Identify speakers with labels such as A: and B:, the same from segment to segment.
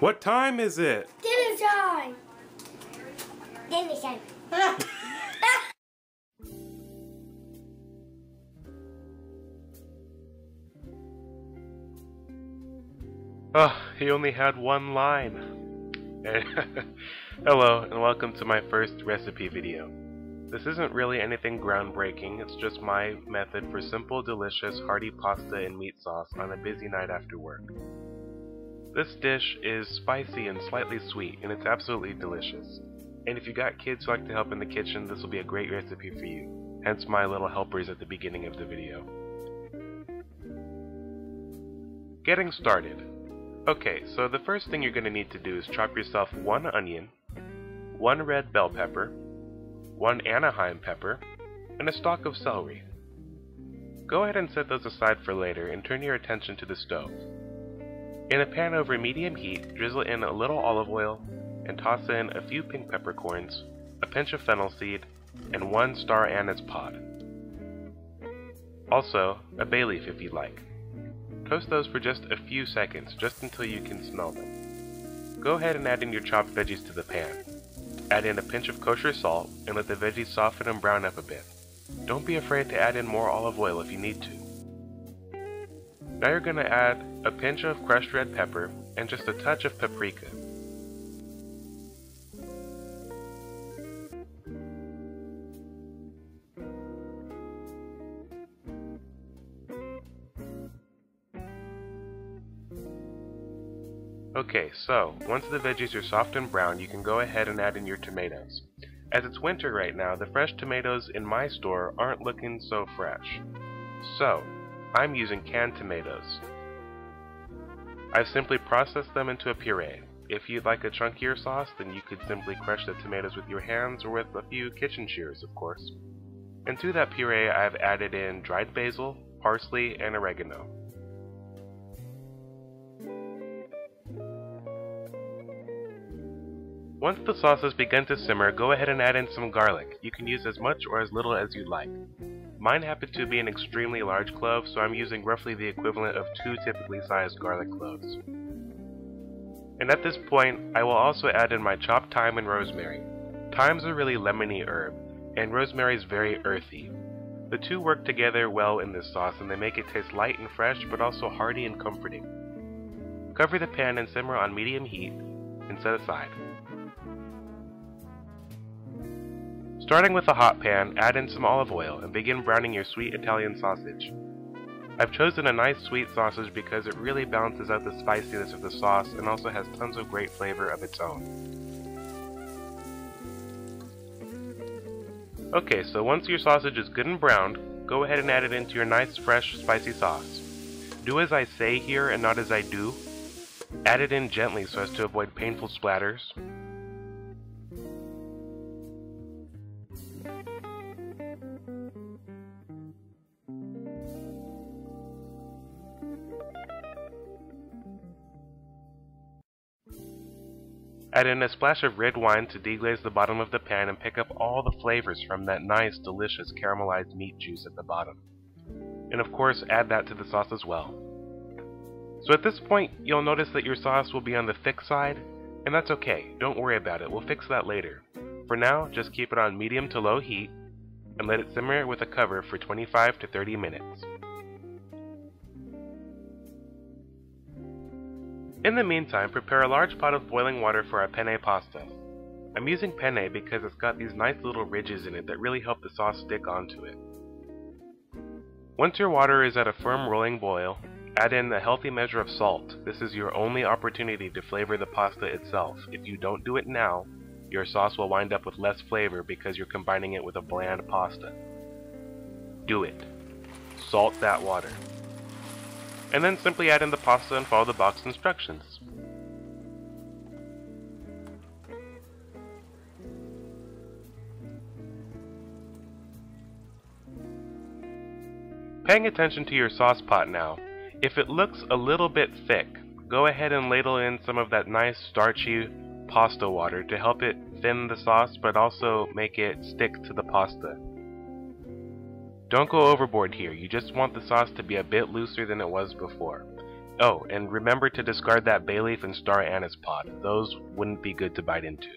A: What time is it?
B: Dinner time! Dinner time.
A: Oh, he only had one line. Hello, and welcome to my first recipe video. This isn't really anything groundbreaking, it's just my method for simple, delicious, hearty pasta and meat sauce on a busy night after work. This dish is spicy and slightly sweet, and it's absolutely delicious. And if you got kids who like to help in the kitchen, this will be a great recipe for you. Hence my little helpers at the beginning of the video. Getting started. Okay, so the first thing you're going to need to do is chop yourself 1 onion, 1 red bell pepper, 1 Anaheim pepper, and a stalk of celery. Go ahead and set those aside for later and turn your attention to the stove. In a pan over medium heat, drizzle in a little olive oil and toss in a few pink peppercorns, a pinch of fennel seed, and 1 star anise pod. Also, a bay leaf if you'd like. Toast those for just a few seconds, just until you can smell them. Go ahead and add in your chopped veggies to the pan. Add in a pinch of kosher salt and let the veggies soften and brown up a bit. Don't be afraid to add in more olive oil if you need to. Now you're going to add a pinch of crushed red pepper and just a touch of paprika. Okay, so once the veggies are soft and brown, you can go ahead and add in your tomatoes. As it's winter right now, the fresh tomatoes in my store aren't looking so fresh. So, I'm using canned tomatoes. I've simply processed them into a puree. If you'd like a chunkier sauce, then you could simply crush the tomatoes with your hands or with a few kitchen shears, of course. And to that puree, I've added in dried basil, parsley, and oregano. Once the sauce has begun to simmer, go ahead and add in some garlic. You can use as much or as little as you'd like. Mine happen to be an extremely large clove, so I'm using roughly the equivalent of 2 typically sized garlic cloves. And at this point, I will also add in my chopped thyme and rosemary. Thyme's a really lemony herb, and rosemary is very earthy. The two work together well in this sauce, and they make it taste light and fresh, but also hearty and comforting. Cover the pan and simmer on medium heat, and set aside. Starting with a hot pan, add in some olive oil and begin browning your sweet Italian sausage. I've chosen a nice sweet sausage because it really balances out the spiciness of the sauce and also has tons of great flavor of its own. Okay, so once your sausage is good and browned, go ahead and add it into your nice fresh spicy sauce. Do as I say here and not as I do. Add it in gently so as to avoid painful splatters. Add in a splash of red wine to deglaze the bottom of the pan and pick up all the flavors from that nice, delicious caramelized meat juice at the bottom. And of course, add that to the sauce as well. So at this point, you'll notice that your sauce will be on the thick side, and that's okay, don't worry about it, we'll fix that later. For now, just keep it on medium to low heat, and let it simmer with a cover for 25 to 30 minutes. In the meantime, prepare a large pot of boiling water for our penne pasta. I'm using penne because it's got these nice little ridges in it that really help the sauce stick onto it. Once your water is at a firm rolling boil, add in a healthy measure of salt. This is your only opportunity to flavor the pasta itself. If you don't do it now, your sauce will wind up with less flavor because you're combining it with a bland pasta. Do it. Salt that water. And then simply add in the pasta and follow the box instructions. Paying attention to your sauce pot now, if it looks a little bit thick, go ahead and ladle in some of that nice starchy pasta water to help it thin the sauce but also make it stick to the pasta. Don't go overboard here, you just want the sauce to be a bit looser than it was before. Oh, and remember to discard that bay leaf and star anise pod. Those wouldn't be good to bite into.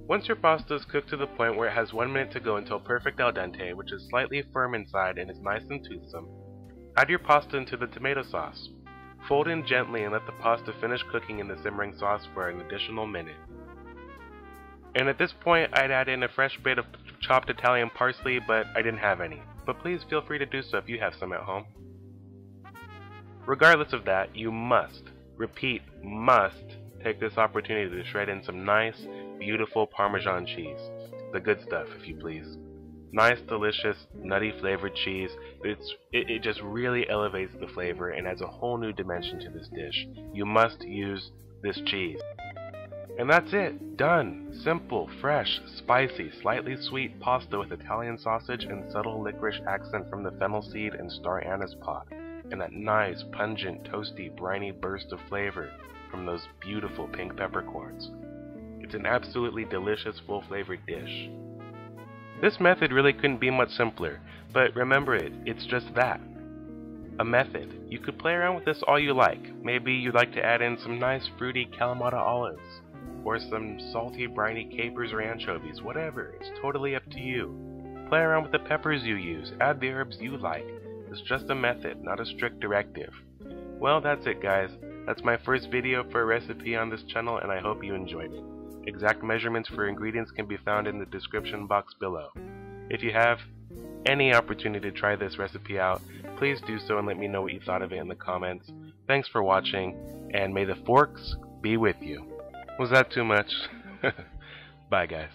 A: Once your pasta is cooked to the point where it has 1 minute to go until perfect al dente, which is slightly firm inside and is nice and toothsome, add your pasta into the tomato sauce. Fold in gently and let the pasta finish cooking in the simmering sauce for an additional minute. And at this point, I'd add in a fresh bit of chopped Italian parsley, but I didn't have any. But please feel free to do so if you have some at home. Regardless of that, you must, repeat, must, take this opportunity to shred in some nice, beautiful Parmesan cheese. The good stuff, if you please. Nice, delicious, nutty flavored cheese. It just really elevates the flavor and adds a whole new dimension to this dish. You must use this cheese. And that's it. Done. Simple, fresh, spicy, slightly sweet pasta with Italian sausage and subtle licorice accent from the fennel seed and star anise pod. And that nice, pungent, toasty, briny burst of flavor from those beautiful pink peppercorns. It's an absolutely delicious, full-flavored dish. This method really couldn't be much simpler, but remember it's just that. A method. You could play around with this all you like. Maybe you'd like to add in some nice fruity Kalamata olives, or some salty briny capers or anchovies, whatever. It's totally up to you. Play around with the peppers you use, add the herbs you like. It's just a method, not a strict directive. Well, that's it guys. That's my first video for a recipe on this channel and I hope you enjoyed it. Exact measurements for ingredients can be found in the description box below. If you have any opportunity to try this recipe out, please do so and let me know what you thought of it in the comments. Thanks for watching, and may the forks be with you. Was that too much? Bye guys.